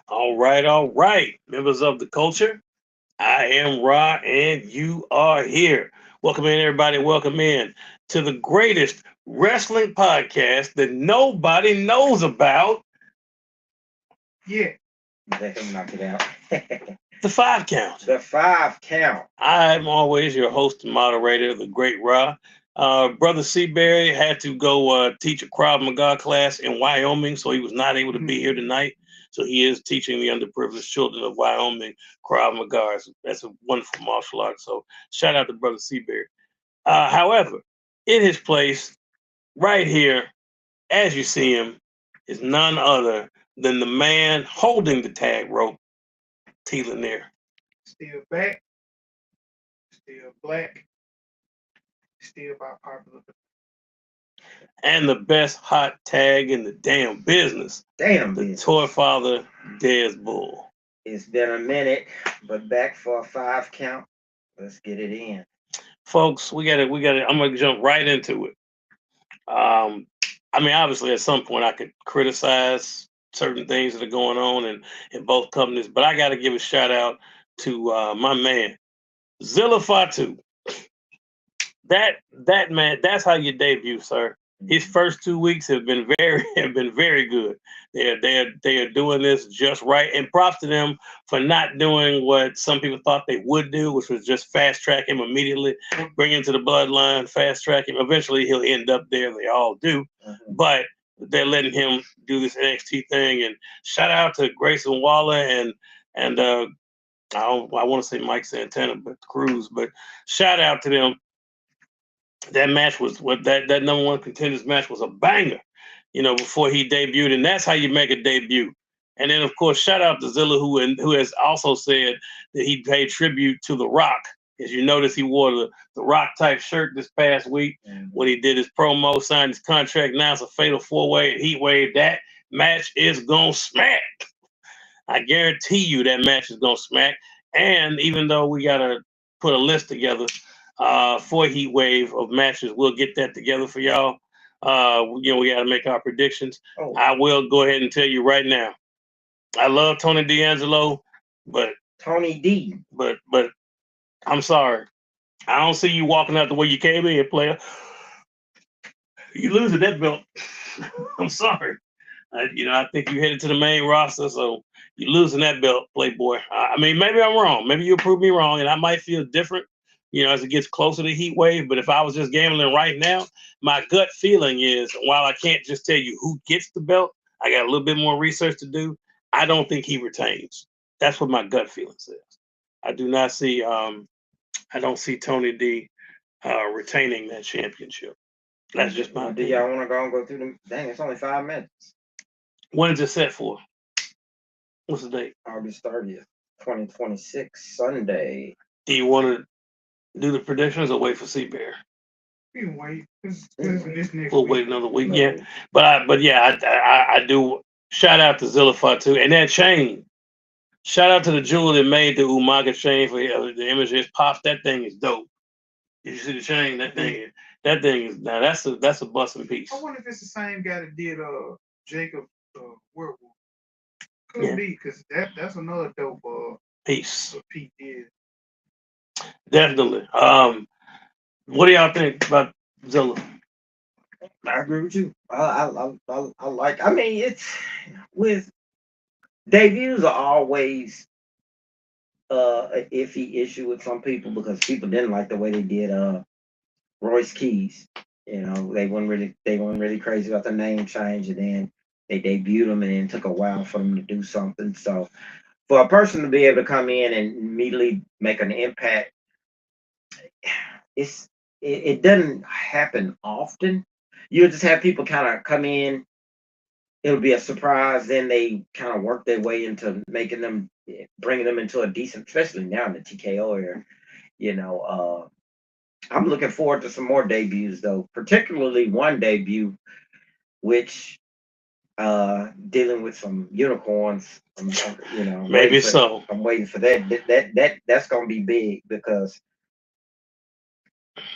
All right, members of the culture. I am Ra, and you are here. Welcome in, everybody. Welcome in to the greatest wrestling podcast that nobody knows about. Yeah. Let him knock it out. The Five Count. The 5 count. I'm always your host and moderator, the Great Ra. Brother Seaberry had to go teach a Krav Maga class in Wyoming, so he was not able to be here tonight. So he is teaching the underprivileged children of Wyoming Krav Maga. That's a wonderful martial art. So shout out to Brother Seaberry. However, in his place, right here, as you see him, is none other than the man holding the tag rope, T. Lanier. Still back, still black, still by popular. And the best hot tag in the damn business, Damn the business. toy father, Dez Bull. It's been a minute, but back for a 5 count. Let's get it in. Folks, we got it. I'm gonna jump right into it. Um, I mean, obviously, at some point, I could criticize certain things that are going on in both companies, but I got to give a shout out to my man Zilla Fatu. That man, that's how you debut, sir. His first 2 weeks have been very have been very good. They are doing this just right, and props to them for not doing what some people thought they would do, which was just fast track him immediately, bring him to the bloodline, fast track him. Eventually, he'll end up there. They all do, but they're letting him do this NXT thing. And shout out to Grayson Waller and I want to say Mike Santana, but Cruz. But shout out to them. That match was what that number one contenders match was a banger, before he debuted, and that's how you make a debut. And then, of course, shout out to Zilla, who has also said that he paid tribute to The Rock. As you notice, he wore the Rock type shirt this past week when he did his promo, signed his contract. Now it's a fatal 4-way and Heat Wave. That match is gonna smack. I guarantee you that match is gonna smack. And even though we gotta put a list together for Heat Wave of matches, we'll get that together for y'all. We gotta make our predictions. Oh, I will go ahead and tell you right now. I love Tony D'Angelo, but Tony D. but I'm sorry. I don't see you walking out the way you came in, player. You losing that belt. I'm sorry. I think you headed to the main roster, so you're losing that belt, Playboy. I mean, maybe I'm wrong. Maybe you'll prove me wrong, and I might feel different, as it gets closer to Heat Wave. But if I was just gambling right now, my gut feeling is, while I can't just tell you who gets the belt, I got a little bit more research to do. I don't think he retains. That's what my gut feeling says. I do not see. I don't see Tony D retaining that championship. That's just my Do opinion. y'all want to go through them? Dang, it's only 5 minutes. When is it set for? What's the date? August 30th, 2026, Sunday. Do you want to do the predictions or wait for Seabear? We can wait. This next We'll week. wait another week. No. Yeah, but yeah, I do. Shout out to Zilla Fatu and that chain. Shout out to the jeweler that made the Umaga chain for the image of his pops. That thing is dope. Did you see the chain? That thing is now that's a busting piece. I wonder if it's the same guy that did Jacob Werewolf. Could Yeah. be, because that's another dope Peace. what Pete did. Definitely. What do y'all think about Zilla? I agree with you. I like. I mean, it's with debuts are always an iffy issue with some people because people didn't like the way they did Royce Keys. They weren't really crazy about the name change, and then they debuted him, and then it took a while for them to do something. So for a person to be able to come in and immediately make an impact, it's it doesn't happen often. You'll just have people kind of come in. It'll be a surprise. Then they kind of work their way into bringing them into a decent, especially now in the TKO era. You know, I'm looking forward to some more debuts though, particularly one debut, which dealing with some unicorns. Maybe so. I'm waiting for that. That's gonna be big because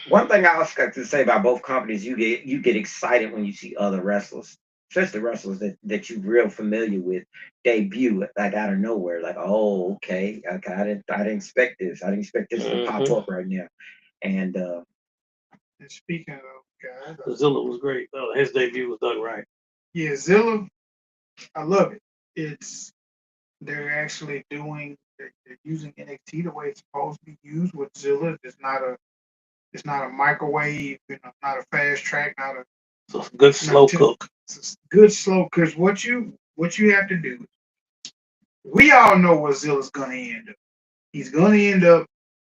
one thing I also got to say about both companies, you get excited when you see other wrestlers. especially wrestlers that you're real familiar with, debut like out of nowhere. Like, oh, okay, I didn't expect this. I didn't expect this to pop up right now. And speaking of guys, Zilla was great. His debut was done right. Yeah, Zilla, I love it. They're actually they're using NXT the way it's supposed to be used with Zilla. It's not a microwave, not a fast track, not a so good slow cook. It's good slow because what you have to do. We all know where Zilla's gonna end up. He's gonna end up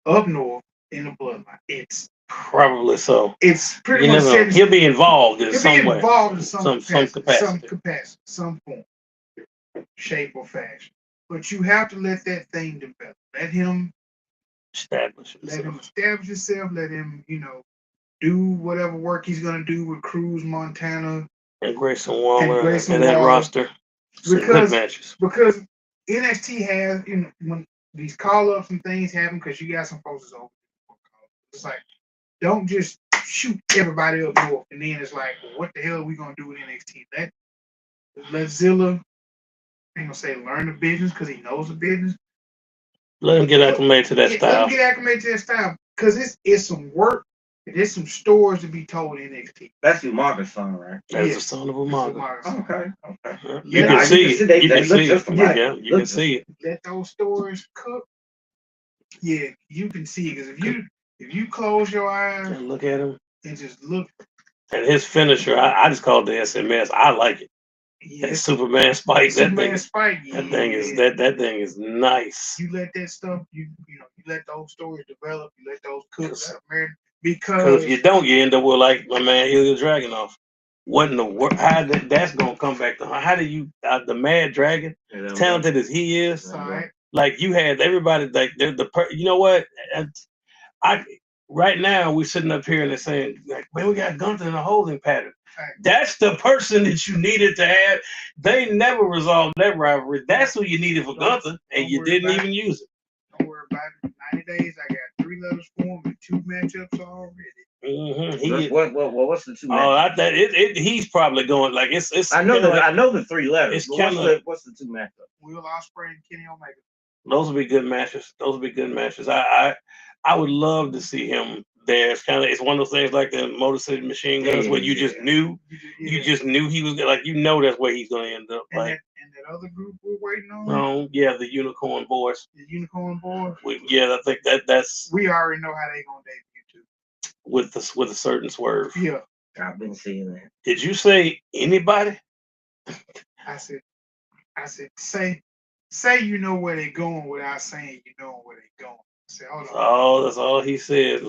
north in the bloodline. It's probably so. It's pretty much said he'll be involved in some way. Involved in some capacity, some form, shape or fashion. But you have to let that thing develop. Let him establish himself. Let him establish himself. Let him, do whatever work he's gonna do with Cruz, Montana, and Grayson Waller, and that roster. Some good matches. Because NXT has, when these call ups and things happen, because you got some folks that's over. It's like, don't just shoot everybody up north, and then it's like, well, what the hell are we gonna do with NXT? Let Zilla, I ain't gonna say learn the business because he knows the business. Let him get acclimated to that style. Let him get acclimated to that style because it's some work. There's some stories to be told in NXT. That's Umaaga's son, right? That's the son of Umaga. Okay. You can see it. You can see it. Yeah, you can see it. Let those stories cook. Yeah, you can see it because if you close your eyes and look at him and just look. And his finisher, I just call it the SMS. I like it. Yeah, that Superman spike. Superman spike. That thing is that thing is nice. You let that stuff. You let those stories develop. You let those cooks because if you don't, you end up with like my man Ilya Dragunov. What in the world? How that's gonna come back to? How do you the Mad Dragon, talented as he is, like you had everybody like you know what? Right now we're sitting up here and they're saying like, man, we got Gunther in a holding pattern. That's the person that you needed to have. They never resolved that rivalry. That's who you needed for Gunther, and you didn't even use it. Don't worry about it. 90 days, I got 3 letters for him and 2 matchups already. What's the 2 matchups? He's probably going like it's. I know the 3 letters. It's kind of what's the 2 matchups? Will Ospreay and Kenny Omega. Those will be good matches. I would love to see him there. It's one of those things like the Motor City Machine Guns where you just knew he was like that's where he's gonna end up. And that other group we're waiting on. Oh yeah, the Unicorn Boys. The Unicorn Boys. I think that's. We already know how they gonna debut too. With a certain swerve. Yeah, I've been seeing that. Did you say anybody? I said say you know where they're going without saying you know where they're going. Say, hold on. That's all he said.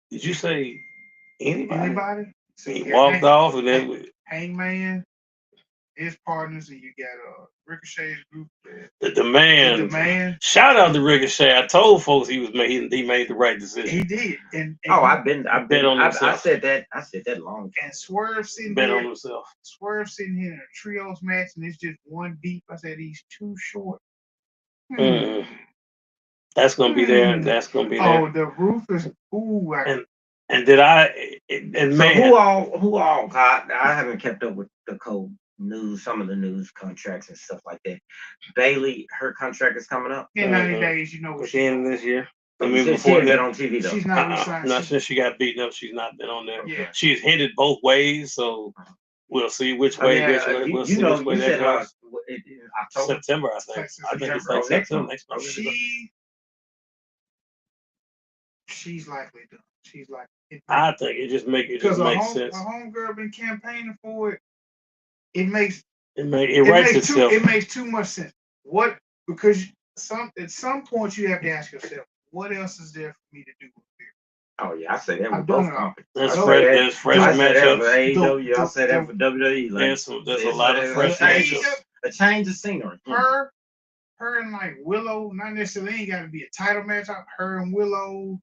Did you say anybody? So he walked off and then Hangman, his partners, and you got Ricochet's group. The demand. Shout out to Ricochet. I told folks he made the right decision. He did. And I've been on himself. I said that long time. And Swerve sitting bet on himself. Swerve sitting here in a trios match, and it's just one deep. I said he's too short. That's gonna be there. That's gonna be there. Oh, the roof is And did I? And man, who all? I haven't kept up with the code news, some of the news contracts and stuff like that. Bailey, her contract is coming up in 90 days. At the end of this year. I mean, before that on TV though. She's not resigned. Not since she got beaten up. She's not been on there. Yeah. She's hinted both ways, so we'll see which way. We'll see which way that goes. September, I think. I think it's like September next month. She's likely done. She's like. I think it just makes sense. Because a homegirl been campaigning for it. It makes itself. It makes too much sense. Because at some point you have to ask yourself, what else is there for me to do here? Oh yeah, I say that with both companies. There's fresh matchups. I say that for WWE. There's a lot of fresh matchups. A change of scenery. Her and like Willow, not necessarily ain't got to be a title match. Her and Willow.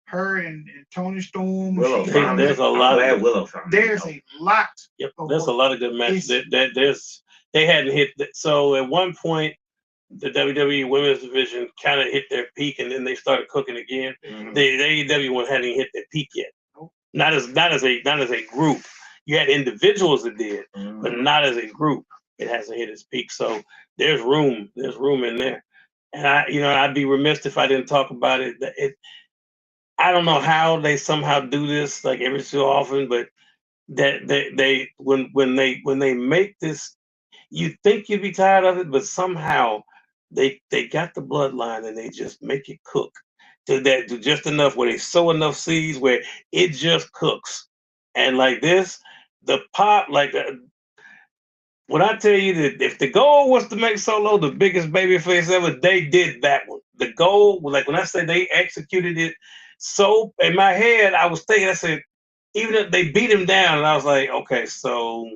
Her and Tony Storm. There's a lot. There's a lot. Yep. There's a lot of good matches. They hadn't hit. So at one point, the WWE Women's Division kind of hit their peak, and then they started cooking again. The AEW one hadn't hit their peak yet. Not as a group. You had individuals that did, but Mhm. not as a group. It hasn't hit its peak. So there's room. There's room in there. And I'd be remiss if I didn't talk about it. I don't know how they somehow do this like every so often, but that they when they make this, you think you'd be tired of it, but somehow they got the bloodline and they just make it cook to just enough where they sow enough seeds where it just cooks. And like this, the pop like when I tell you that if the goal was to make Solo the biggest baby face ever, they did that one. The goal, like when I say they executed it, so in my head I was thinking, I said, even if they beat him down, and I was like, okay, so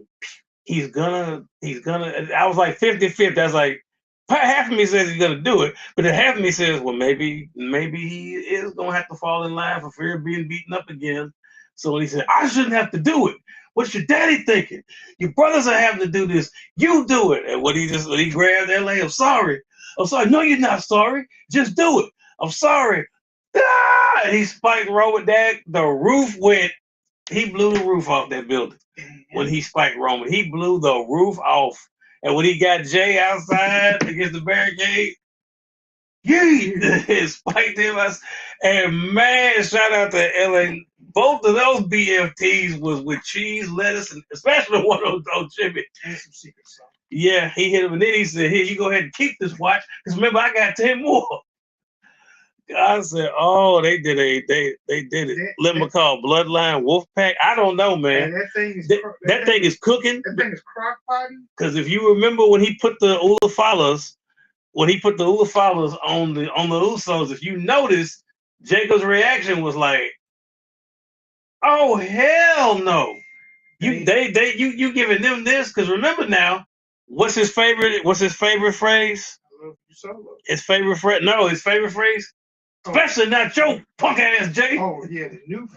he's gonna. I was like 50-50. I was like, half of me says he's gonna do it, but then half of me says, well, maybe he is gonna have to fall in line for fear of being beaten up again. So when he said, I shouldn't have to do it. What's your daddy thinking? Your brothers are having to do this. You do it. And when he grabbed LA, I'm sorry. I'm sorry. No, you're not sorry. Just do it. I'm sorry. Ah! And he spiked Robert. The roof went. He blew the roof off that building when he spiked Roman. He blew the roof off. And when he got Jay outside against the barricade, he spiked him. And man, shout out to LA. Both of those BFTs was with cheese, lettuce, and especially one of those Jimmy. And some secret sauce. Yeah, he hit him, and then he said, "Here, you go ahead and keep this watch, because remember I got 10 more." I said, "Oh, they did it." Let me call Bloodline Wolfpack. I don't know, man. Hey, that thing is that thing is cooking. That thing is crock potting. Because if you remember when he put the Ulafalas, on the Usos, if you notice, Jacob's reaction was like, "Oh hell no!" You giving them this? Because remember now, what's his favorite? What's his favorite phrase? I love you solo. His favorite phrase? No, his favorite phrase. Especially not your punk ass Jay. Oh yeah, the new.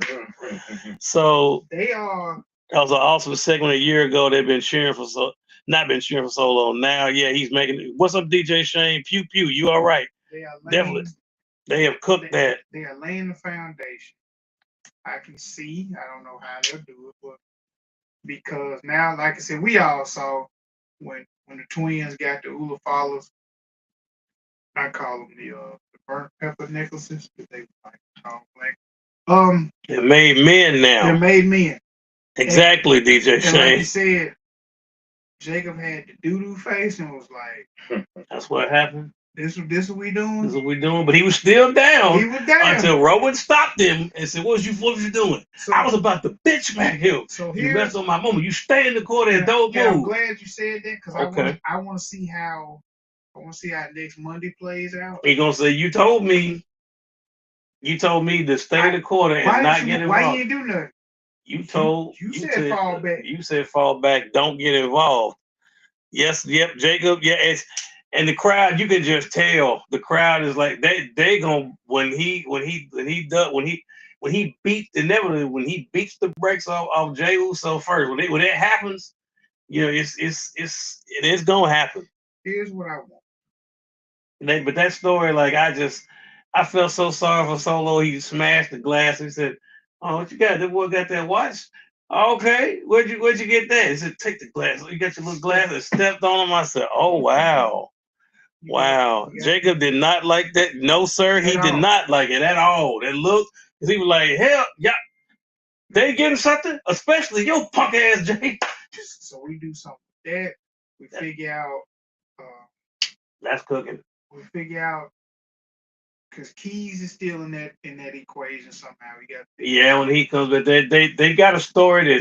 So they are. That was an awesome segment a year ago. They've been not been cheering for so long. Now, yeah, he's making it. What's up, DJ Shane? Pew pew. You all right? They are definitely. They have cooked that. They are laying the foundation. I can see. I don't know how they'll do it, but because now, like I said, we all saw when the twins got the Ula followers. I call them the burnt pepper necklaces, but they like tall black. They're made men now. They're made men. Exactly, DJ Shane. Like you said, Jacob had the doo-doo face and was like, "That's what happened. This what we doing? This is what we doing." But he was still down. He was down until Rowan stopped him and said, "What was you doing?" So, I was about to bitch smack him. So you messed on my moment. You stay in the corner and don't move. I'm glad you said that because I want to see how next Monday plays out. He gonna say, You told me to stay in the corner and not get involved. Why you didn't do nothing? You said fall back. You said fall back. Don't get involved. Yes, yep, Jacob. Yeah, and the crowd. You can just tell the crowd is like they gonna when he beats the brakes off Jey Uso first. When that happens, it is gonna happen. Here's what I want. But that story, like I felt so sorry for Solo. He smashed the glass. He said, "Oh, what you got? That boy got that watch? Okay, where'd you get that?" He said, "Take the glass. You got your little glass." And stepped on him. I said, "Oh wow, wow." Jacob did not like that. No, sir, he did not like it at all. That look, because he was like, "Hell, yeah, they getting something, especially your punk ass Jay." So we do something with that. We figure out. That's cooking. We figure out. Because Keys is still in that equation somehow. When he comes, but they got a story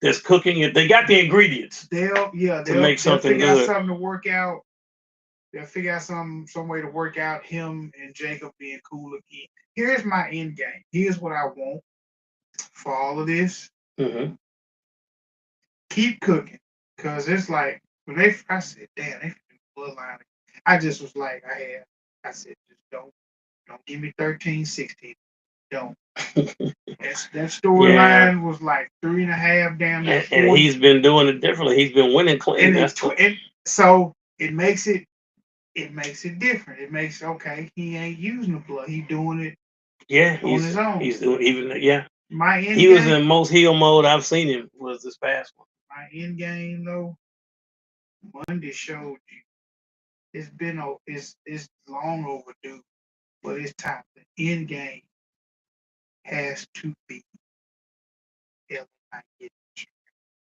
that's cooking it. They got the ingredients. They'll make something figure good. Out something to work out. They'll figure out some way to work out him and Jacob being cool again. Here's my end game. Here's what I want for all of this. Mm-hmm. Keep cooking, because it's like when I said, "Damn, they bloodline." I just was like, I said, just don't give me 13, 16. Don't. That storyline was like 3.5 damn. And he's been doing it differently. He's been winning clean. So it makes it different. It makes he ain't using the blood. He's doing it. Yeah, on his own. He's doing My end He was game, in most heel mode I've seen him was this past one. my end game though, Monday showed you it's long overdue, but it's time. The end game has to be LA Knight.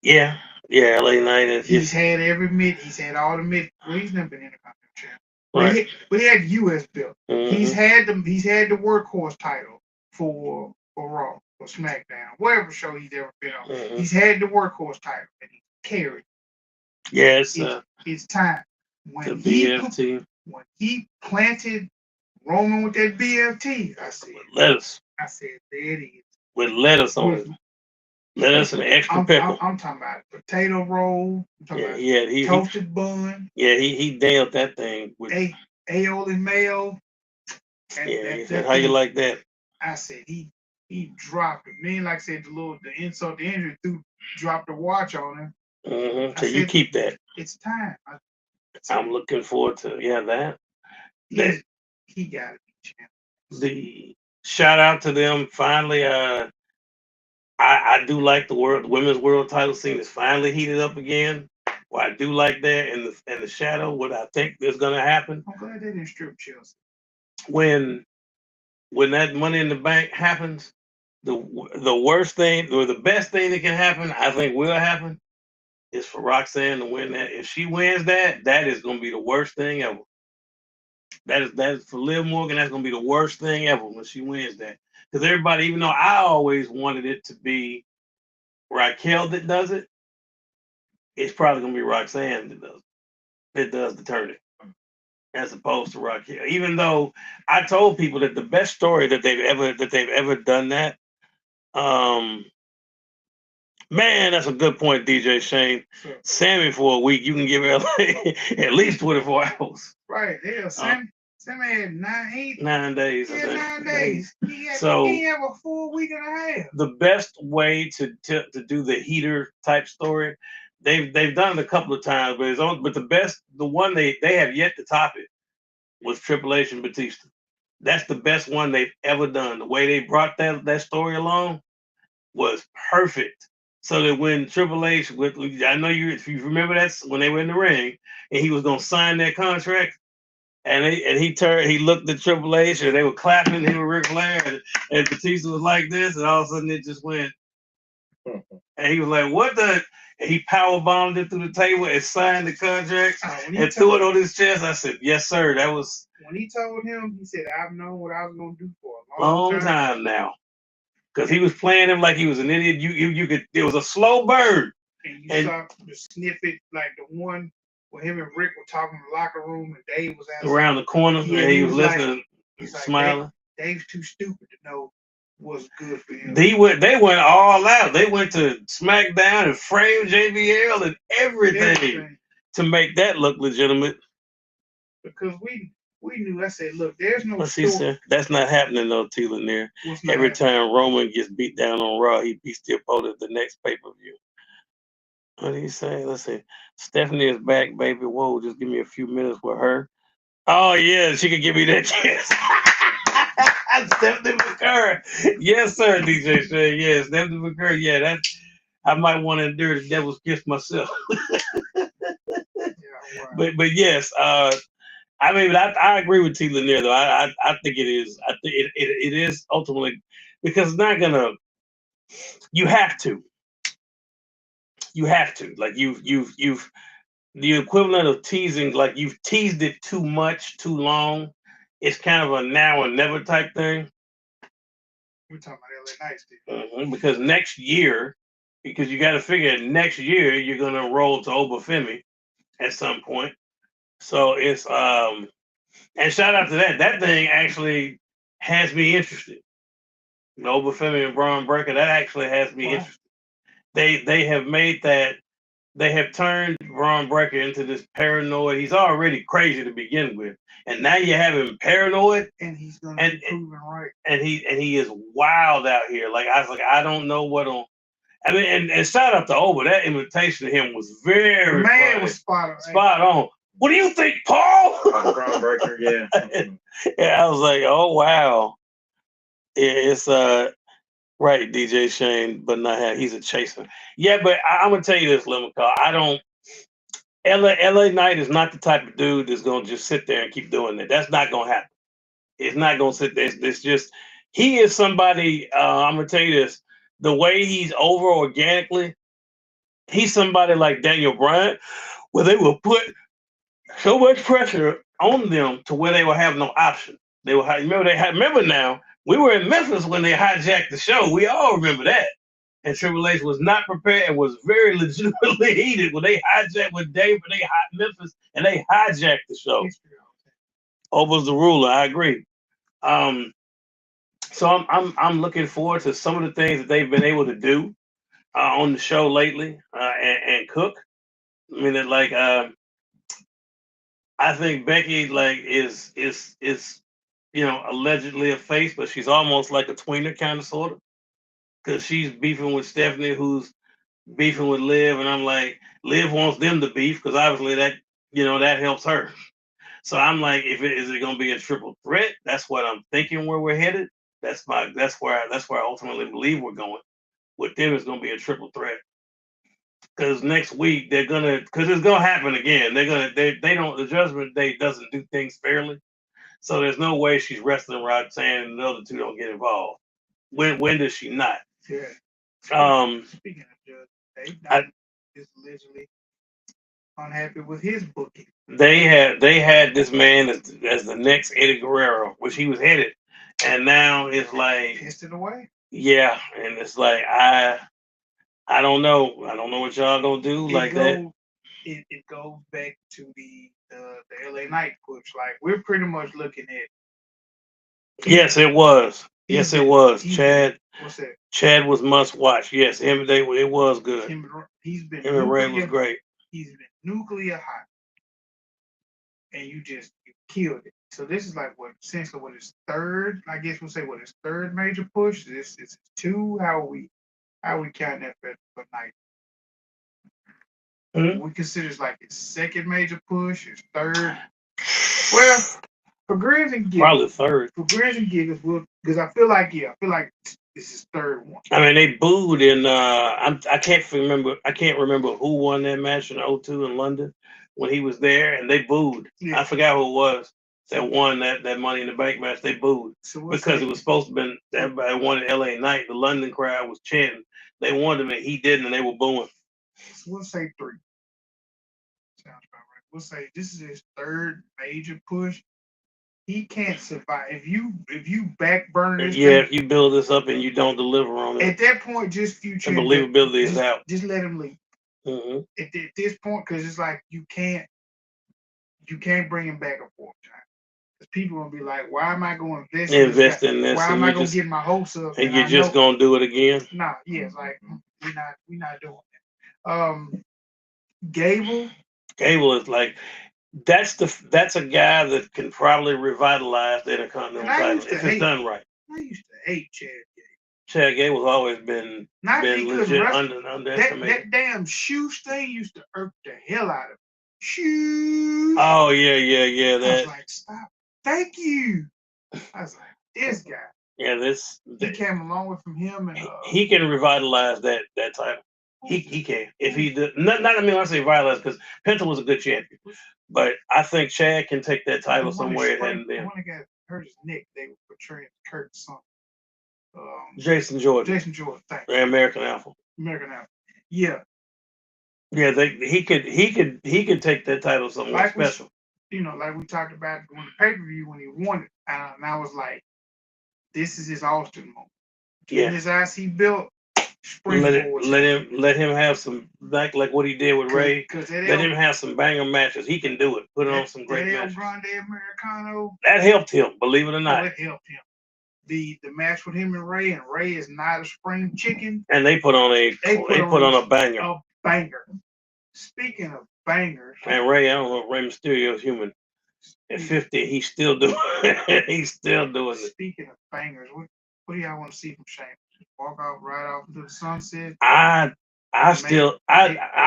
Yeah, yeah, LA Knight is He's just had he's had all the mid. Well, he's never been Intercontinental champion, right. but he had the U.S. belt. He's Mm-hmm. had the workhorse title for Raw or SmackDown, whatever show he's ever been on. Mm-hmm. He's had the workhorse title and he carried. Yes, It's time. the When BFT he planted Roman with that BFT, lettuce I said, there it is. with lettuce on it, lettuce and extra pepper. I'm talking about potato roll. I'm talking about he toasted bun. Yeah, he nailed that thing with aioli mayo. he said, "How you like that?" I said he dropped it. Man, like I said, the insult, the injury dropped the watch on him. Mm-hmm. So you keep that. It's time. I'm looking forward to that. He got to be champion. The shout out to them finally. I do like the women's world title scene is finally heated up again. Well, I do like that in the shadow. What I think is going to happen. I'm glad they didn't strip Chelsea. When that Money in the Bank happens, the worst thing or the best thing that can happen, I think will happen, is for Roxanne to win that. If she wins that is going to be the worst thing ever. That is for Liv Morgan. That's going to be the worst thing ever when she wins that. Because everybody, even though I always wanted it to be Raquel that does it, it's probably going to be Roxanne that does the turning, as opposed to Raquel. Even though I told people that the best story that they've ever done that. Man, that's a good point, DJ Shane. Sure. Sammy for a week, you can give LA at least 24 hours. Right, yeah. Sammy had 9 days. Yeah, 9 days. He have a full week and a half. The best way to do the heater type story, they've done it a couple of times, but the one they have yet to top it was Triple H and Batista. That's the best one they've ever done. The way they brought that story along was perfect. So that when Triple H, I know if you remember that when they were in the ring and he was gonna sign that contract, and he looked at Triple H and they were clapping, he was Ric Flair, and Batista was like this, and all of a sudden it just went, and he was like, "What the?" And he power bombed it through the table and signed the contract and threw it on his chest. I said, "Yes, sir." That was when he told him. He said, "I've known what I was gonna do for a long time now." Because he was playing him like he was an idiot. You could. It was a slow burn. And you saw the snippet, like the one where him and Rick were talking in the locker room, and Dave was around the corner, and he was listening, smiling. Like, Dave's too stupid to know what's good for him. They went all out. They went to SmackDown and framed JBL and everything to make that look legitimate. Because we knew. I said, look, there's no story. Said, that's not happening though, T. Lanier. Every time Roman gets beat down on Raw, he beats the opponent at the next pay-per-view. What do you say? Let's see. Stephanie is back, baby. Whoa, just give me a few minutes with her. Oh, yeah, she could give me that chance. Stephanie McCurry. Yes, sir, DJ Shane. Yes, Stephanie McCurry. Yeah, I might want to endure the devil's kiss myself. But yes, I mean, I agree with T. Lanier though. I think it is. I think it is ultimately because it's not gonna. You have to. Like you've the equivalent of teasing. Like you've teased it too much, too long. It's kind of a now or never type thing. We're talking about LA Knight, because next year, because you got to figure next year you're gonna roll to Obafemi at some point. So it's and shout out to that. That thing actually has me interested. Obafemi and Braun Breaker, that actually has me interested. They have made that. They have turned Braun Breaker into this paranoid. He's already crazy to begin with, and now you have him paranoid, and he's gonna be proven right. And he is wild out here. Like I was like, I don't know what on. I mean, and shout out to Oba. That invitation to him was very. The man was spot on. What do you think, Paul? Braun Breaker, yeah. Yeah, I was like, oh wow. It's Right, DJ Shane, but not have, he's a chaser. Yeah, but I'm gonna tell you this, Lemon. I don't. LA Knight is not the type of dude that's gonna just sit there and keep doing that. That's not gonna happen. It's not gonna sit there. It's just he is somebody. I'm gonna tell you this: the way he's over organically, he's somebody like Daniel Bryan, where they will put so much pressure on them to where they will have no option. They will remember remember now. We were in Memphis when they hijacked the show. We all remember that. And Triple H was not prepared and was very legitimately heated when they hijacked with Dave and they hot Memphis and they hijacked the show. Over's the ruler. I agree. Um, so I'm looking forward to some of the things that they've been able to do on the show lately and cook. I mean, like I think Becky like is allegedly a face, but she's almost like a tweener kind of sort of because she's beefing with Stephanie, who's beefing with Liv, and I'm like, Liv wants them to beef because obviously that helps her. So I'm like, is it going to be a triple threat? That's what I'm thinking where we're headed. That's where I ultimately believe we're going. With them, it's going to be a triple threat because next week because it's gonna happen again. They don't, the Judgment Day doesn't do things fairly, so there's no way she's wrestling Roxanne and the other two don't get involved. When does she not? Yeah. Speaking of Judge, is allegedly unhappy with his booking. They had this man as the next Eddie Guerrero, which he was headed, and now it's like pissed it away. Yeah, and it's like I don't know. I don't know what y'all gonna do that. It goes back to the LA Knight push. Like we're pretty much looking at. Yes, it was. Yes, it was. Chad. What's that? Chad was must watch. Yes, it was good. Him and Ray was great. He's been nuclear hot, and you killed it. So this is like essentially what his third. I guess we'll say what his third major push. This is two. How we count that for Knight? Mm-hmm. We consider it like his second major push, his third. Well, for grins and giggles, probably third. For grins and giggles, because I feel like this is third one. I mean, they booed in. I can't remember who won that match in 02 in London when he was there, and they booed. Yeah. I forgot who it was that won that Money in the Bank match. They booed because it was supposed to be everybody wanted LA Knight. The London crowd was chanting. They wanted him, and he didn't, and they were booing. So we'll say 3. Sounds about right. We'll say this is his third major push. He can't survive if you backburner this. Yeah, if you build this up and you don't deliver on it, at that point, just future believability is out. Just let him leave. Mm-hmm. At this point, because it's like you can't bring him back a fourth time. Because people will be like, why am I going to invest in this? Why am I going to get my hopes up? And you're just going to do it again? Nah, yeah, it's like we're not doing that. Gable is like. That's a guy that can probably revitalize the Intercontinental title if it's done right. I used to hate Chad Gable. Chad Gable's always been legit underestimated. That damn shoes thing used to irk the hell out of me. Shoes. Oh yeah. I was like, stop. Thank you. I was like, this guy. Yeah, he came a long way from him, and he can revitalize that title. He can if he did. Not I mean when I say revitalize because Penta was a good champion. But I think Chad can take that title somewhere. And then one guy hurt his neck. They were portraying Kurt's son. Jason Jordan. Thank you. American Alpha. Yeah. Yeah, he could take that title somewhere special. Like we talked about on the pay-per-view when he won it. And I was like, this is his Austin moment. Yeah. His IC belt. Let him have some like what he did with Ray. Let him have some banger matches. He can do it. Put on some great matches. Grande Americano. That helped him, believe it or not. It helped him. The match with him and Ray is not a spring chicken. And they put on a banger. A banger. Speaking of bangers. And Ray, I don't know if Rey Mysterio is human. At 50, he's still doing it. Speaking of bangers, what do y'all want to see from Shane? Walk off right off into the sunset. I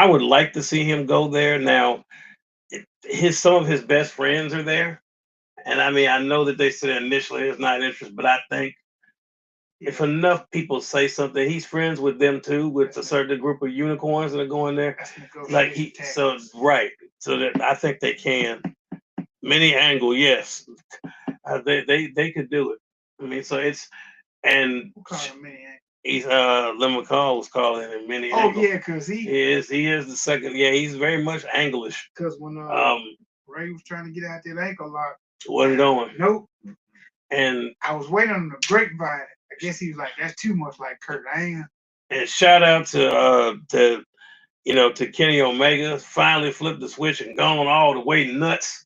would like to see him go there. Now, some of his best friends are there, and I mean I know that they said initially there's not interest, but I think if enough people say something, he's friends with them too, with a certain group of unicorns that are going there. Like right. So that I think they can. Mini angle, yes. They could do it. I mean, so it's and he's Len McCall was calling him mini angle. Yeah, because he is the second. Yeah, he's very much anglish. Because when Ray was trying to get out that ankle lock, wasn't going. Nope. And I was waiting on the grapevine. I guess he was like, "That's too much like Kurt Angle." And shout out to Kenny Omega, finally flipped the switch and gone all the way nuts.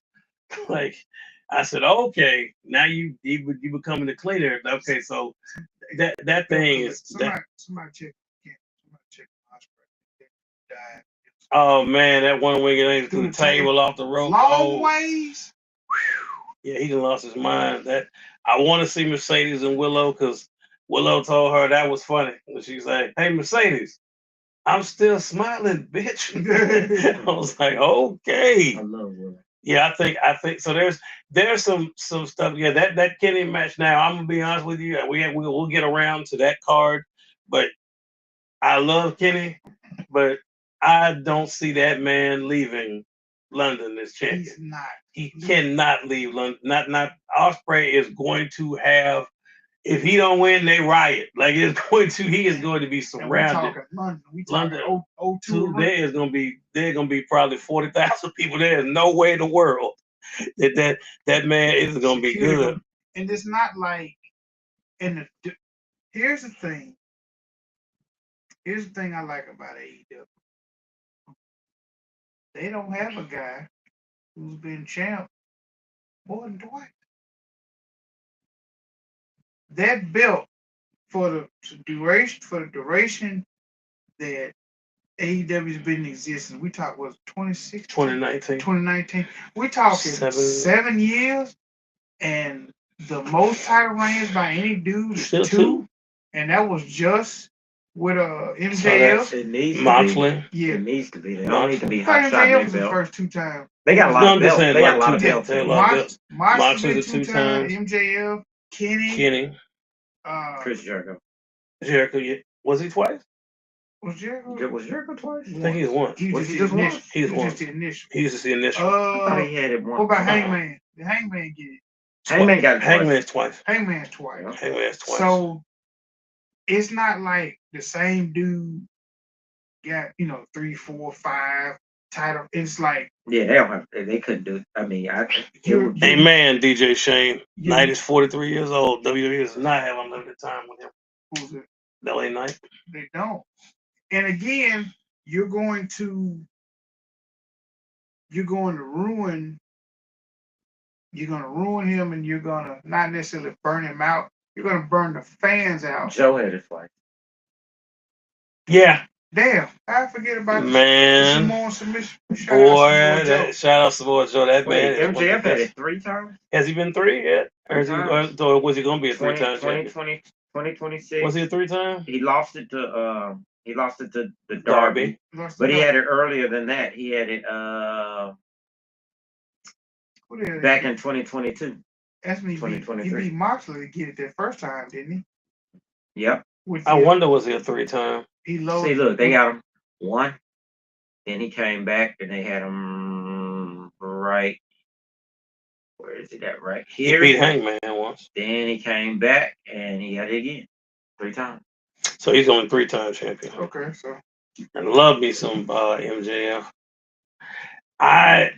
Like I said, okay, now you becoming the cleaner. Okay, so that thing is somebody check. Oh man, that one winged angel through the table off the rope. Long ways. Yeah, he done lost his mind. That I want to see Mercedes and Willow because Willow told her that was funny when she said, "Hey Mercedes, I'm still smiling, bitch." I was like, okay. I love Willow. Yeah, I think so. There's some stuff. Yeah, that Kenny match. Now I'm gonna be honest with you. We'll get around to that card, but I love Kenny, but I don't see that man leaving London as champion. He's not. He cannot leave London. Not Ospreay is going to have. If he don't win, they riot. Like it's going to. He is going to be surrounded. We talking London. There are gonna be probably 40,000 people. There is no way in the world that man is gonna be good. And it's not like. And here's the thing. Here's the thing I like about AEW. They don't have a guy who's been champ more than twice. That belt for the duration that AEW's been in existence, we talk was 2019. We're talking 7 years, and the most title reigns by any dude is two, and that was just with MJF. So it needs Moxley. Yeah, it needs to be. They don't need to be hot shot MJF was the first 2 times. They got a lot of belts. They got a lot of belts. Moxley 2 times. MJF, Kenny, Chris Jericho. Yeah. Was he twice? Was Jericho twice? I think he's once. Was he just once? He's once. He's just the initial. I thought he had it once. What about Hangman? Did Hangman get it? Hangman got it twice. Hangman's twice. Hangman's twice. Hangman's twice. So it's not like the same dude got 3, 4, 5 title. It's like they don't have. They couldn't do it. I mean, hey man, DJ Shane. Knight is 43 years old. WWE does not have unlimited time with him. Who's it? LA Knight. They don't. And again, you're going to ruin. You're going to ruin him, and you're going to not necessarily burn him out. You're going to burn the fans out. Joe had his fight. Yeah. Damn, I forget about man. Samoan submission. Shout out Samoa Joe. That man. MJF had it 3 times. Has he been 3 yet? Or was he going to be a 3-time champion? 2026. Was he a 3-time? He lost it to the Darby. But he had it earlier than that. He had it back in 2022. That's me. 2023. He beat Moxley to get it that first time, didn't he? Yep. I wonder, was he a 3-time? He loaded. See, look, they got him 1. Then he came back, and they had him right. Where is it at? Right here. He beat Hangman once. Then he came back, and he had it again 3 times. So he's only 3-time champion. Okay, so. And love me some MJF. I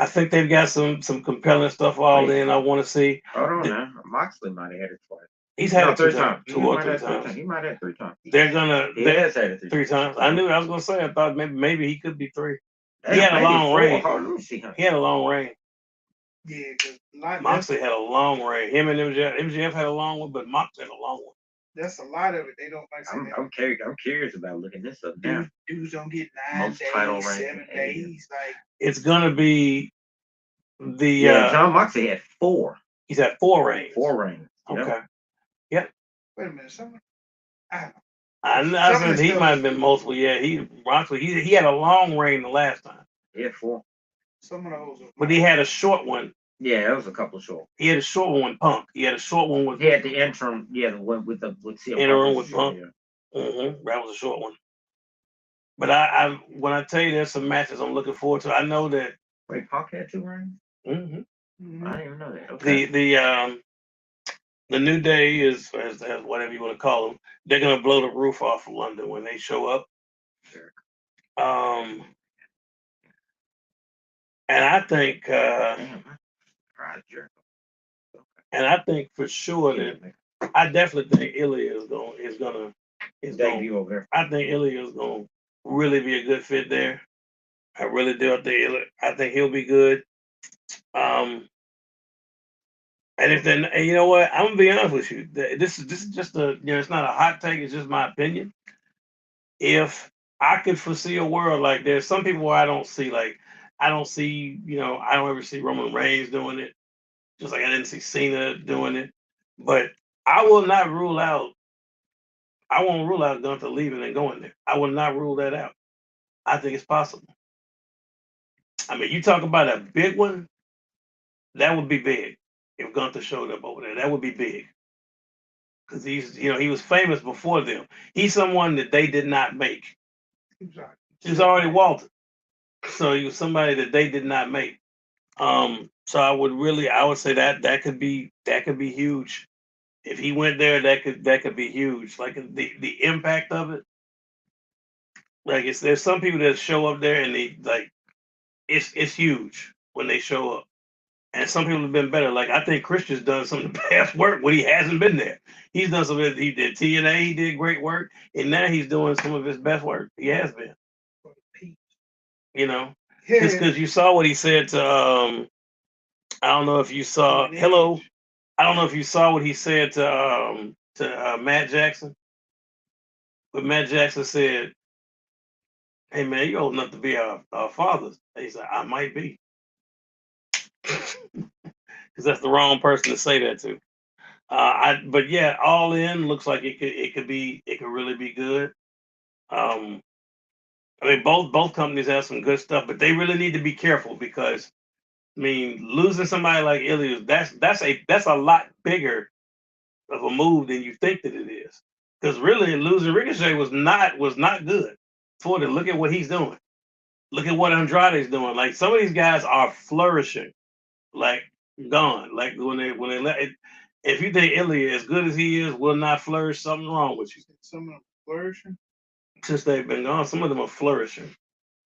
think they've got some compelling stuff all in. I want to see. Hold on now. Moxley might have had it twice. He's had it 3 times. 2 or 3 times. He might have 3 times. He has had it 3 times. I knew. I was gonna say. I thought maybe he could be 3. He had a long reign. He had a long reign. Yeah, Moxley had a long reign. Him and MJF had a long one, but Moxley had a long one. That's a lot of it. They don't like. I'm curious about looking this up now. Dudes don't get 9 days, 7 days. Like it's gonna be the. John Moxley had 4. He's had 4 reigns. 4 reigns. Okay. Yep. Wait a minute. I said he might have been multiple. Yeah, he had a long reign the last time. He had 4. Some of those. But he had a short one Yeah, it was a couple of short. He had a short one with Punk. He had a short one with. He had the interim, yeah, the one with CM interim Punk. with Punk. That was a short one. But I when I tell you there's some matches I'm looking forward to, I know that. Wait, Punk had 2 reigns? Mm-hmm. I didn't even know that. Okay. The New Day is as whatever you want to call them. They're gonna blow the roof off of London when they show up. Sure. And I think and I think for sure that I definitely think Ilya is gonna debut over there. I think Ilya is gonna really be a good fit there. I really do. I think he'll be good. And if then, and you know what, I'm gonna be honest with you. This is just it's not a hot take. It's just my opinion. If I could foresee a world like there's some people where I don't see I don't see I don't ever see Roman Reigns doing it. Just like I didn't see Cena doing it. But I will not rule out. I won't rule out Gunther leaving and going there. I will not rule that out. I think it's possible. I mean, you talk about a big one. That would be big if Gunther showed up over there. That would be big because he was famous before them. He's someone that they did not make. He was already Walter, so he was somebody that they did not make. So I would say that could be huge. If he went there, that could be huge. Like the impact of it. Like there's some people that show up there and it's huge when they show up. And some people have been better. Like I think Christian's done some of the best work when he hasn't been there. He's done some of it. He did TNA. He did great work, and now he's doing some of his best work. He has been. Because you saw what he said to. I don't know if you saw. Hello. I don't know if you saw what he said to Matt Jackson. But Matt Jackson said, "Hey man, you're old enough to be our fathers." He said, "I might be." Because that's the wrong person to say that to. But yeah, all in looks like it could really be good. I mean, both companies have some good stuff, but they really need to be careful because I mean, losing somebody like Ilya, that's a lot bigger of a move than you think that it is. Because really, losing Ricochet was not good for them. Look at what he's doing. Look at what Andrade's doing. Like some of these guys are flourishing, like gone. Like when they let it. If you think Ilya, as good as he is, will not flourish, something wrong with you. Some of them flourishing Since they've been gone, some of them are flourishing.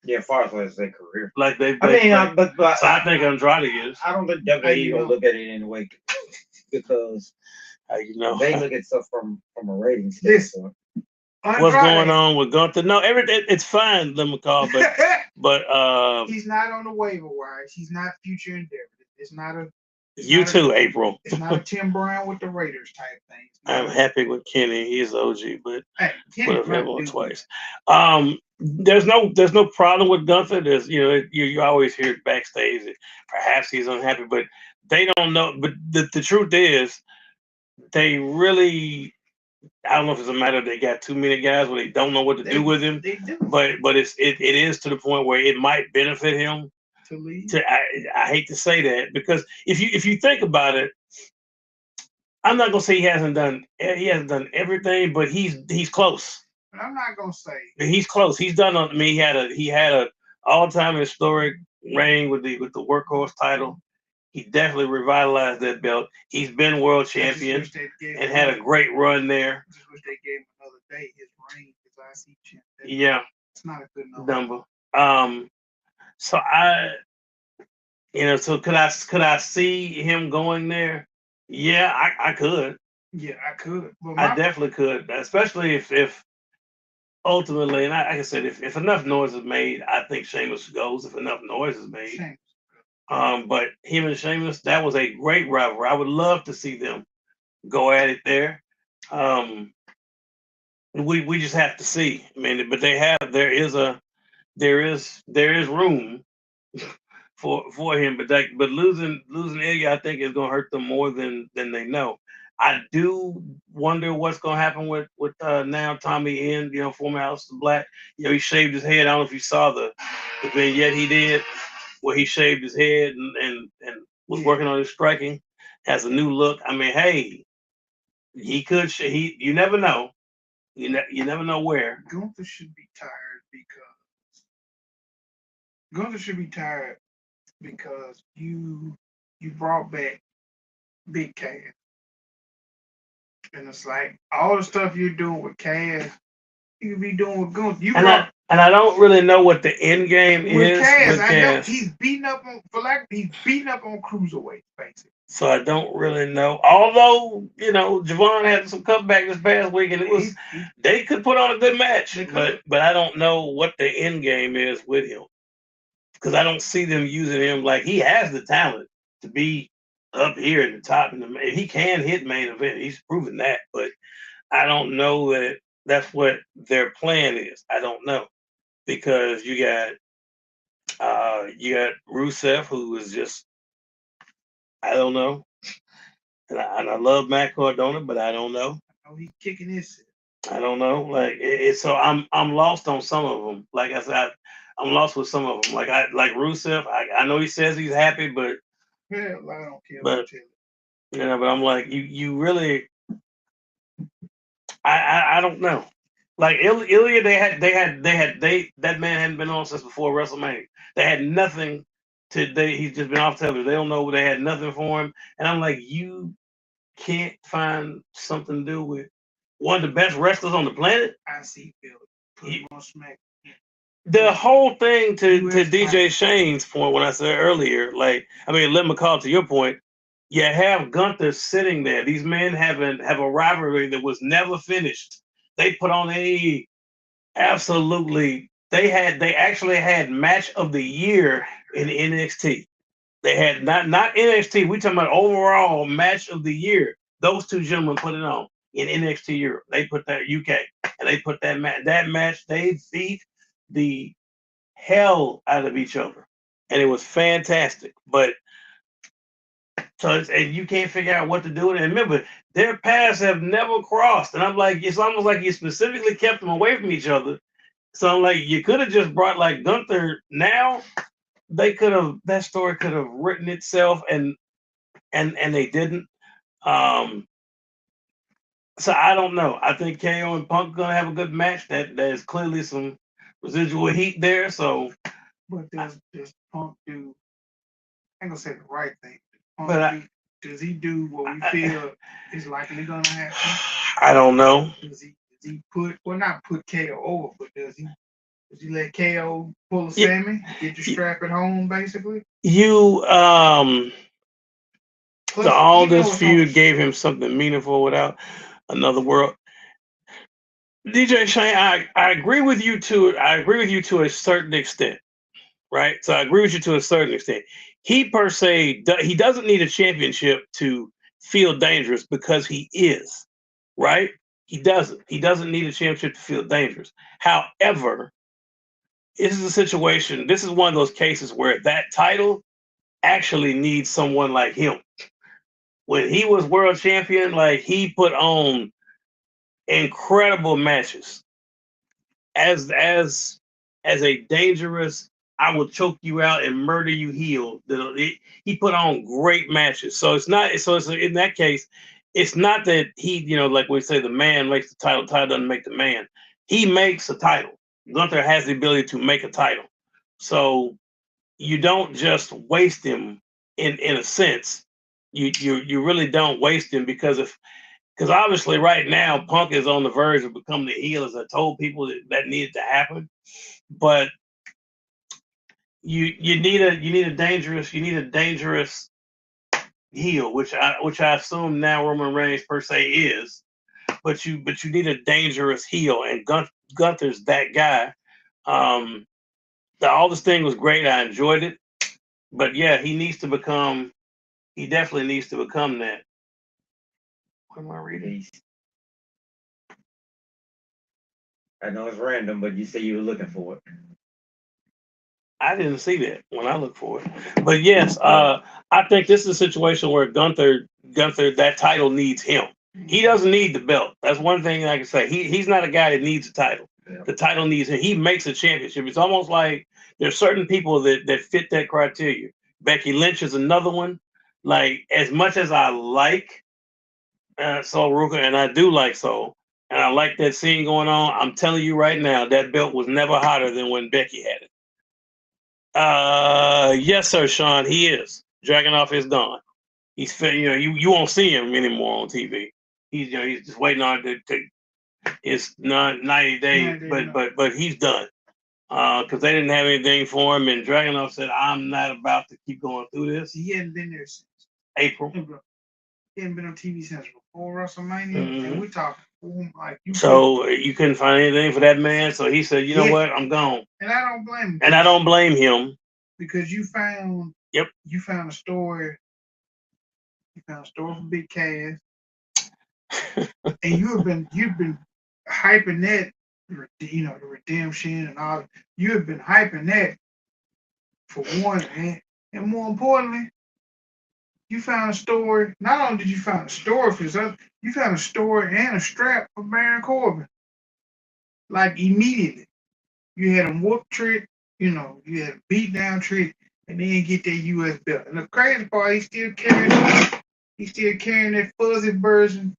Yeah, far as their career. Like they. I mean, but so I think Andrade is. I don't think WWE gonna look at it anyway because they look at stuff from a ratings standpoint. What's going on with Gunther? No, everything it's fine, let me call, but he's not on the waiver wire. He's not future endeavor. It's not a. April. It's not a Tim Brown with the Raiders type thing. I'm happy with Kenny. He's OG, but Kenny twice. There's no problem with Gunther. There's you always hear it backstage that perhaps he's unhappy, but they don't know. But the truth is, they really. I don't know if it's a matter of they got too many guys where they don't know what to do with him. But it is to the point where it might benefit him to leave. I hate to say that because if you think about it, I'm not gonna say he hasn't done everything, but he's close. But I'm not gonna say he's close. He's done. I mean, he had a all-time historic reign with the workhorse title. He definitely revitalized that belt. He's been world champion and had a great run there. I just wish they gave him another day. His reign, his IC champ. Yeah, it's not a good number. So so could I see him going there? Yeah, I could. Yeah, I could. I definitely could, especially if ultimately, and like I said, if enough noise is made, I think Sheamus goes. If enough noise is made, but him and Sheamus, that was a great rivalry. I would love to see them go at it there. We just have to see. I mean, but there is room for him, but losing Ilya, I think is going to hurt them more than they know. I do wonder what's going to happen with now Tommy End, former House of Black. He shaved his head. I don't know if you saw the vignette he did where he shaved his head and was Yeah. working on his striking, has a new look. I mean, hey, he could. You never know. You never know where. Gunther should be tired because you brought back Big Cass, and it's like all the stuff you're doing with Cass, you could be doing with Gunther. And I don't really know what the end game with is Cass. with I know Cass. he's beating up on cruiserweight, basically. So I don't really know. Although, Javon had some comeback this past week, and they could put on a good match. But I don't know what the end game is with him, because I don't see them using him. Like, he has the talent to be up here at the top, and he can hit main event. He's proven that, but I don't know that that's what their plan is. I don't know, because you got Rusev, who is just, I don't know. And I love Matt Cardona, but I don't know. Oh, he's kicking his. I don't know. Like, so I'm lost on some of them. Like I said, I'm lost with some of them. Like Rusev. I know he says he's happy, but hell, I don't care. But but I'm like, you really. I don't know. Like Ilya, that man hadn't been on since before WrestleMania. They had nothing he's just been off television. They don't know, they had nothing for him. And I'm like, you can't find something to do with one of the best wrestlers on the planet. I see Bill. Put him on Smack. The whole thing to DJ Shane's point, when I said earlier, like, I mean, Len McCall, to your point, you have Gunther sitting there. These men have a rivalry that was never finished. They put on absolutely. They actually had match of the year in NXT. They had not NXT. We talking about overall match of the year. Those two gentlemen put it on in NXT Europe. They put that UK, and they put that match. They beat the hell out of each other, and it was fantastic. But and you can't figure out what to do with it. And remember, their paths have never crossed, and I'm like, it's almost like you specifically kept them away from each other. So I'm like, you could have just brought like Gunther now. That story could have written itself, and they didn't. So I don't know. I think KO and Punk are gonna have a good match. There's clearly some residual heat there. So, but does Punk do? I ain't gonna say the right thing. Does he do what we feel is likely gonna happen? I don't know. Does he not put KO over, but does he let KO pull a Sammy, get the strap at home, basically? So all this feud gave him something meaningful without another world. DJ Shane, I agree with you to a certain extent, right? So I agree with you to a certain extent. He per se, he doesn't need a championship to feel dangerous, because he is, right? He doesn't. He doesn't need a championship to feel dangerous. However, this is a situation. This is one of those cases where that title actually needs someone like him. When he was world champion, like, he put on incredible matches as a dangerous, I will choke you out and murder you heel. He put on great matches. So it's in that case, it's not that he, like we say, the man makes the title doesn't make the man. He makes a title. Gunther has the ability to make a title. So you don't just waste him in a sense. You really don't waste him, because obviously right now Punk is on the verge of becoming the heel, as I told people that needed to happen. But you need a dangerous heel, which I assume now Roman Reigns per se is. But you need a dangerous heel, and Gunther's that guy. All this thing was great. I enjoyed it. But yeah, he definitely needs to become that. What am I reading? I know it's random, but you say you were looking for it. I didn't see that when I looked for it. But yes, I think this is a situation where Gunther, that title needs him. He doesn't need the belt. That's one thing I can say. He's not a guy that needs a title. Yeah. The title needs him. He makes a championship. It's almost like there's certain people that fit that criteria. Becky Lynch is another one. like as much as I like Sol Ruka, and I do like Sol, and I like that scene going on. I'm telling you right now, that belt was never hotter than when Becky had it. Yes, sir, Sean. He is. Dragunov is gone. He's you won't see him anymore on TV. He's just waiting on to it's not 90 days, 90 days, but he's done. Because they didn't have anything for him, and Dragunov said, "I'm not about to keep going through this." He hadn't been there since April. He hadn't been on TV since before WrestleMania, and we talking like you. So you couldn't find anything for that man, so he said, "You know what? I'm gone." And I don't blame him. And I don't blame him because you found. Yep. You found a story. You found a story for Big Cass, and you've been hyping that, the redemption and all. You have been hyping that for one, and more importantly, you found a story. Not only did you find a story for yourself, you found a story and a strap for Baron Corbin. Like immediately, you had him whoop trick. You had a beat down trick, and then get that U.S. belt. And the crazy part, he's still carrying that fuzzy version.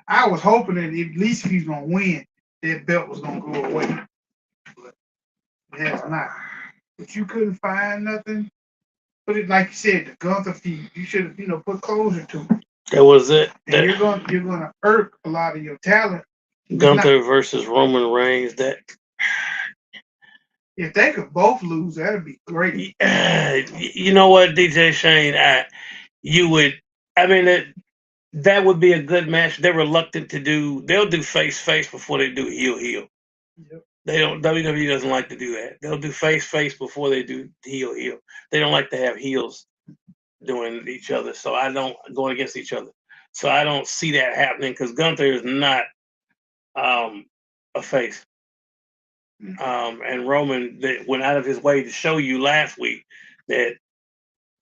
I was hoping that at least if he's gonna win, that belt was gonna go away. But it has not. But you couldn't find nothing. But it, like you said, the Gunther feud, you should have, put closure to it. That was it. And you're gonna irk a lot of your talent. Gunther versus Roman Reigns. That if they could both lose, that'd be great. You know what, DJ Shane, that would be a good match. They're reluctant to do. They'll do face before they do heel. Yep. They don't. WWE doesn't like to do that. They'll do face before they do heel. They don't like to have heels doing each other. So I don't going against each other. So I don't see that happening because Gunther is not a face. And Roman went out of his way to show you last week that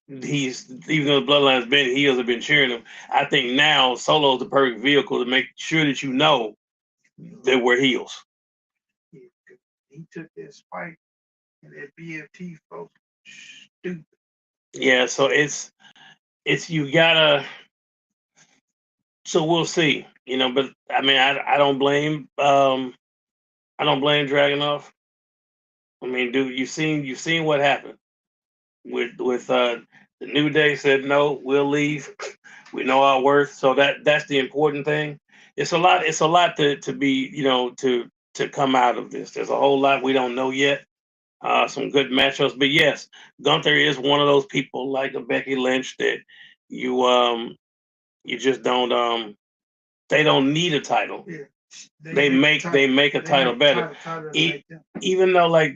he's, even though the bloodline's been heels have been cheering him. I think now Solo's the perfect vehicle to make sure that you know that we're heels. He took that spike and that BFT folks stupid. Yeah, so it's you gotta. So we'll see, But I mean, I don't blame Dragunov. I mean, dude, you've seen what happened with the New Day said no, we'll leave. We know our worth, so that's the important thing. It's a lot to be, to come out of this. There's a whole lot we don't know yet. Some good matchups, but yes, Gunther is one of those people like a Becky Lynch that you just don't they don't need a title. Yeah. They make a title better. Even though I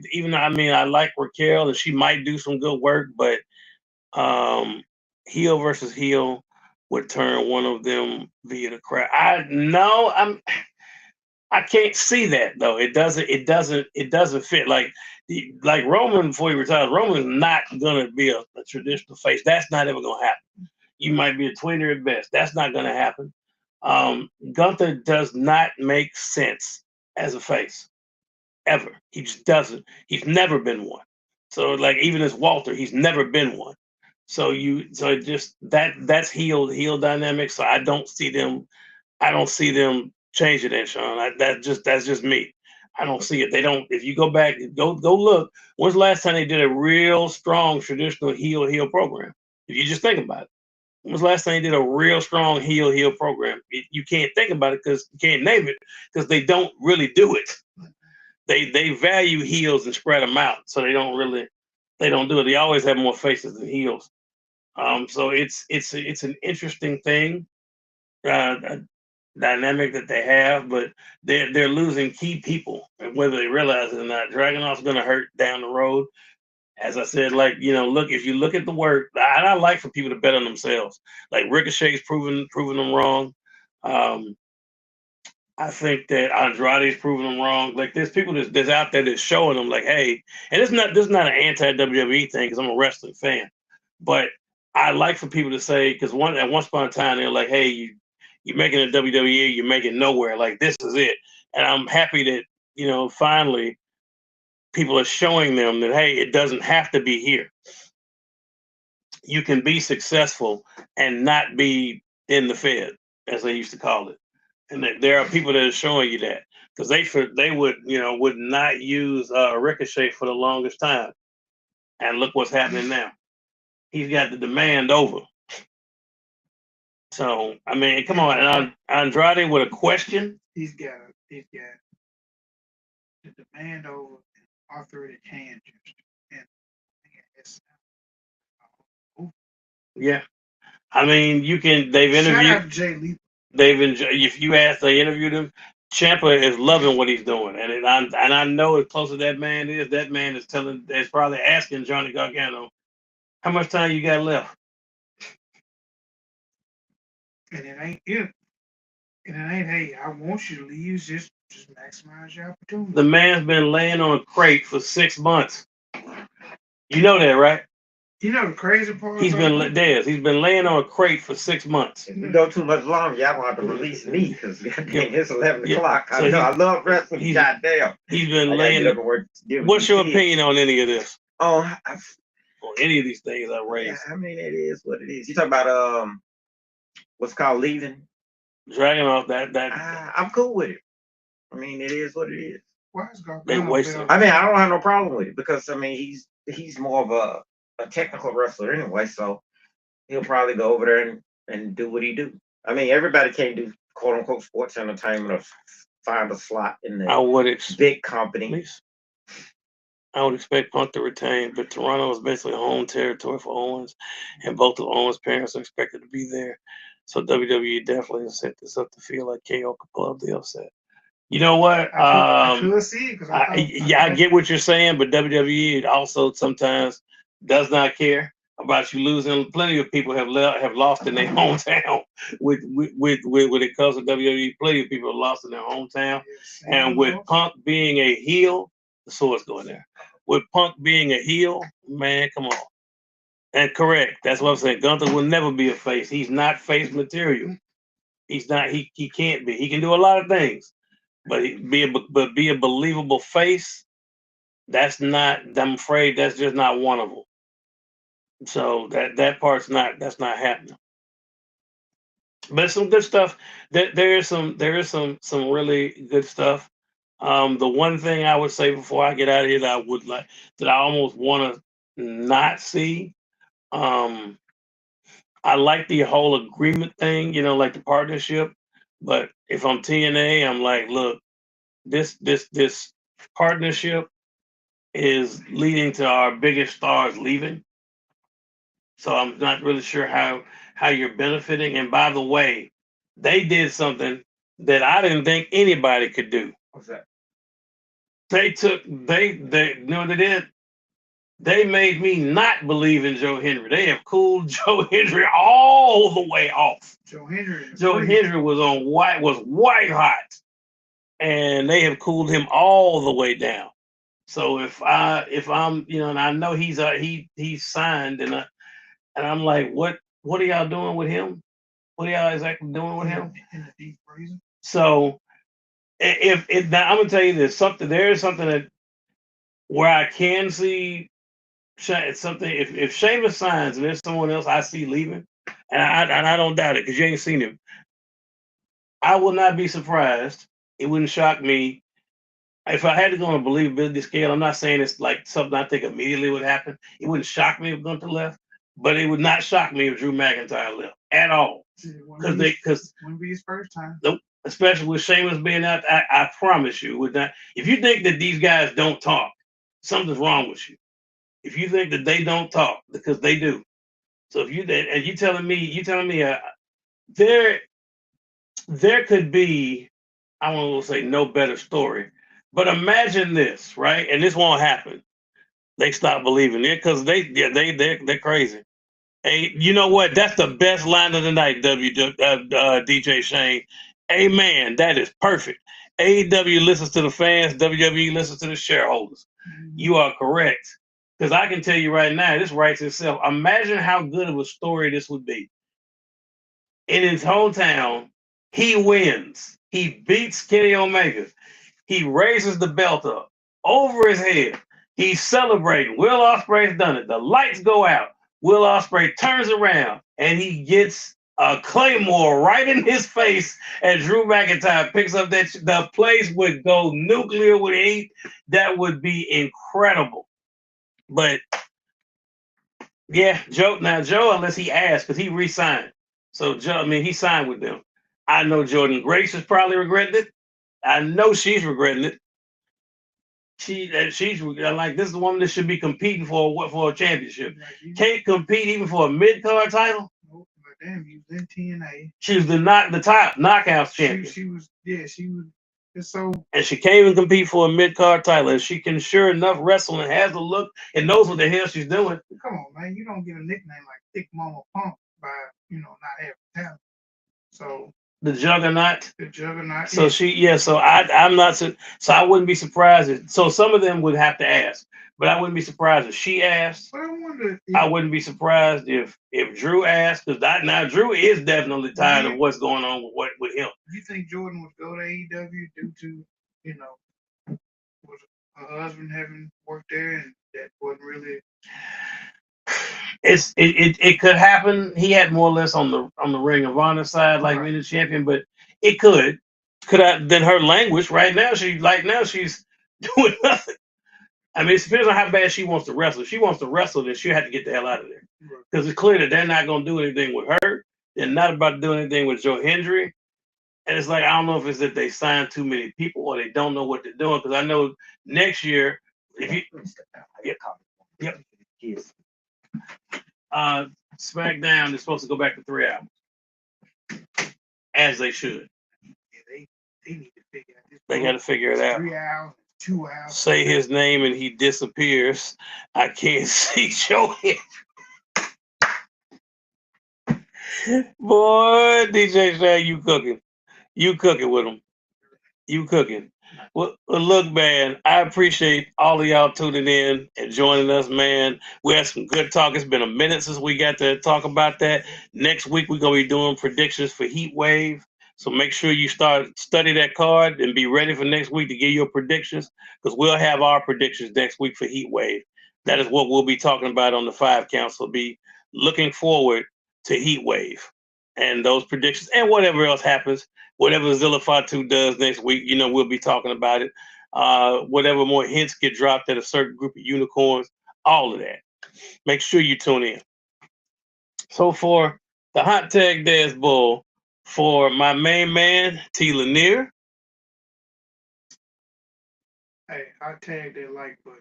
mean I like Raquel and she might do some good work, but heel versus heel would turn one of them via the crowd. I can't see that though. It doesn't fit. Like Roman before he retires, Roman's not gonna be a traditional face. That's not ever gonna happen. You might be a tweener at best. That's not gonna happen. Gunther does not make sense as a face ever. He just doesn't. He's never been one. So even as Walter, he's never been one. So that's heel dynamics. So I don't see them changing that, Sean. That's just me. I don't see it. They don't. If you go back, go look. When's the last time they did a real strong traditional heel program? If you just think about it. When was the last time they did a real strong heel program? You can't think about it because you can't name it because they don't really do it. They value heels and spread them out, so they don't do it. They always have more faces than heels. So it's an interesting thing, dynamic that they have, but they're losing key people, whether they realize it or not. Dragunov's going to hurt down the road. As I said, look, if you look at the work, I like for people to bet on themselves. Like Ricochet's proving them wrong. I think that Andrade's proving them wrong. Like there's people that's out there that's showing them like, hey, and this is not an anti-WWE thing because I'm a wrestling fan, but I like for people to say, because at once upon a time they're like, hey, you're making a WWE, you're making nowhere. Like this is it, and I'm happy that finally people are showing them that hey, it doesn't have to be here. you can be successful and not be in the Fed, as they used to call it. And there are people that are showing you that because they would would not use Ricochet for the longest time, and look what's happening now. He's got the demand over. So I mean, come on, and Andrade with a question. He's got the demand over and authority changes, and it's Yeah, I mean, you can. They've shout interviewed. out to Jay Lethal. If you ask, they interviewed him. Ciampa is loving what he's doing, and I know as close as that man is telling, is probably asking Johnny Gargano, how much time you got left? And it ain't it. And it ain't, hey, I want you to leave. Just maximize your opportunity. The man's been laying on a crate for 6 months. You know that, right? You know the crazy part? He's been laying on a crate for 6 months. If you go too much longer, y'all gonna have to release me because it's 11 o'clock. So I love wrestling. Goddamn. He's been laying. What's your opinion on any of this? On any of these things I raised? Yeah, I mean, it is what it is. You talking about what's called leaving? Dragging off that. I'm cool with it. I mean, it is what it is. Why is they wasting? I mean, I don't have no problem with it because I mean he's more of a technical wrestler anyway, so he'll probably go over there and do what he do. I mean, everybody can't do quote unquote sports entertainment or find a slot in the big company. I would expect Punk to retain, but Toronto is basically home territory for Owens, and both of Owens' parents are expected to be there. So WWE definitely set this up to feel like KO could pull up the upset. You know what? I could see it I get what you're saying, but WWE also sometimes does not care about you losing. Plenty of people have lost in their hometown. With when it comes to WWE, plenty of people have lost in their hometown. And with Punk being a heel, the sword's going there. With Punk being a heel, man, come on. And correct. That's what I'm saying. Gunther will never be a face. He's not face material. He's not. He can't be. He can do a lot of things. But be a believable face, that's not. I'm afraid that's just not one of them. So that part's that's not happening. But some good stuff. There is some really good stuff. The one thing I would say before I get out of here that I would like, that I almost want to not see. I like the whole agreement thing, like the partnership. But if I'm TNA, I'm like, look, this partnership is leading to our biggest stars leaving. So I'm not really sure how you're benefiting. And by the way, they did something that I didn't think anybody could do. What's that? They you know what they did? They made me not believe in Joe Hendry. They have cooled Joe Hendry all the way off. Joe Hendry was white hot, and they have cooled him all the way down. So if I'm and I know he's signed, and I'm like, what are y'all doing with him? What are y'all exactly doing with him? In the deep freezer. So if now I'm gonna tell you this, there is something that where I can see something. If Sheamus signs and there's someone else I see leaving, and I don't doubt it because you ain't seen him, I will not be surprised. It wouldn't shock me if I had to go on a believability scale. I'm not saying it's like something I think immediately would happen. It wouldn't shock me if Gunther left, but it would not shock me if Drew McIntyre left at all. Because wouldn't be his first time. Nope. Especially with Sheamus being out, I promise you, would not. If you think that these guys don't talk, something's wrong with you. If you think that they don't talk, because they do. So if you telling me there could be, I won't say no better story, but imagine this, right? And this won't happen. They stop believing it because they're crazy. Hey, you know what? That's the best line of the night, DJ Shane. Amen. That is perfect. AEW listens to the fans. WWE listens to the shareholders. You are correct. Because I can tell you right now, this writes itself. Imagine how good of a story this would be. In his hometown, he wins. He beats Kenny Omega. He raises the belt up over his head. He's celebrating. Will Ospreay's done it. The lights go out. Will Ospreay turns around and he gets a claymore right in his face, and Drew McIntyre picks up that the place would go nuclear with heat. That would be incredible. But yeah, Joe. Now Joe, unless he asked, because he re-signed. So Joe, I mean, he signed with them. I know Jordan Grace is probably regretting it. I know she's regretting it. She's like, this is the woman that should be competing for a championship. Like, Can't compete even for a mid card title. nope, but damn, you was in TNA. She was the top knockouts champion. She was. It's so. And she can't even compete for a mid card title. And she can sure enough wrestle and has the look and knows what the hell she's doing. Come on, man, you don't get a nickname like Thick Mama Pump by not having talent. So The Juggernaut. the Juggernaut. So so I'm not so I wouldn't be surprised so some of them would have to ask, but I wouldn't be surprised if she asked. But I wonder. I wouldn't be surprised if Drew asked, because now Drew is definitely tired of what's going on with him. You think Jordan would go to AEW due to was her husband having worked there and that wasn't really. It could happen. He had more or less on the Ring of Honor side, like being the champion, but it could then her language right now. She's doing nothing. I mean, it depends on how bad she wants to wrestle. If she wants to wrestle, then she'll have to get the hell out of there, because it's clear that they're not going to do anything with her. They're not about to do anything with Joe Hendry, and it's like, I don't know if it's that they signed too many people or they don't know what they're doing. Because I know next year, if you yep. SmackDown is supposed to go back to 3 hours, as they should. Yeah, they need to figure out this. They got to figure it out. 3 hours, 2 hours. Say his name and he disappears. I can't see Joe Hendry. Boy, DJ Shay, you cooking. You cooking with him. You cooking. Well, look, man, I appreciate all of y'all tuning in and joining us, man. We had some good talk. It's been a minute since we got to talk about that. Next week, we're going to be doing predictions for Heat Wave. So make sure you study that card and be ready for next week to give your predictions, because we'll have our predictions next week for Heat Wave. That is what we'll be talking about on the 5 count. So be looking forward to Heat Wave and those predictions and whatever else happens. Whatever Zilla Fatu does next week, we'll be talking about it. Whatever more hints get dropped at a certain group of unicorns, all of that. Make sure you tune in. So for the Hot Tag Daz Bull, for my main man, T. Lanier. Hey, I tag that like button.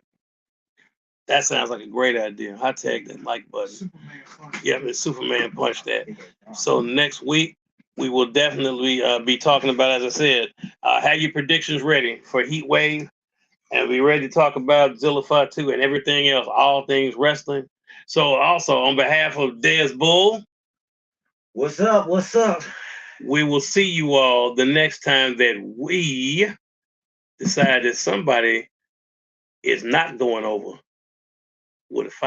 That sounds like a great idea. Hot tag that like button. Superman punch. Yeah, Superman punch that. So next week, we will definitely be talking about, as I said, have your predictions ready for Heat Wave, and be ready to talk about Zilla Fatu and everything else, all things wrestling. So also, on behalf of Dez Bull, what's up? What's up? We will see you all the next time that we decide that somebody is not going over with a 5.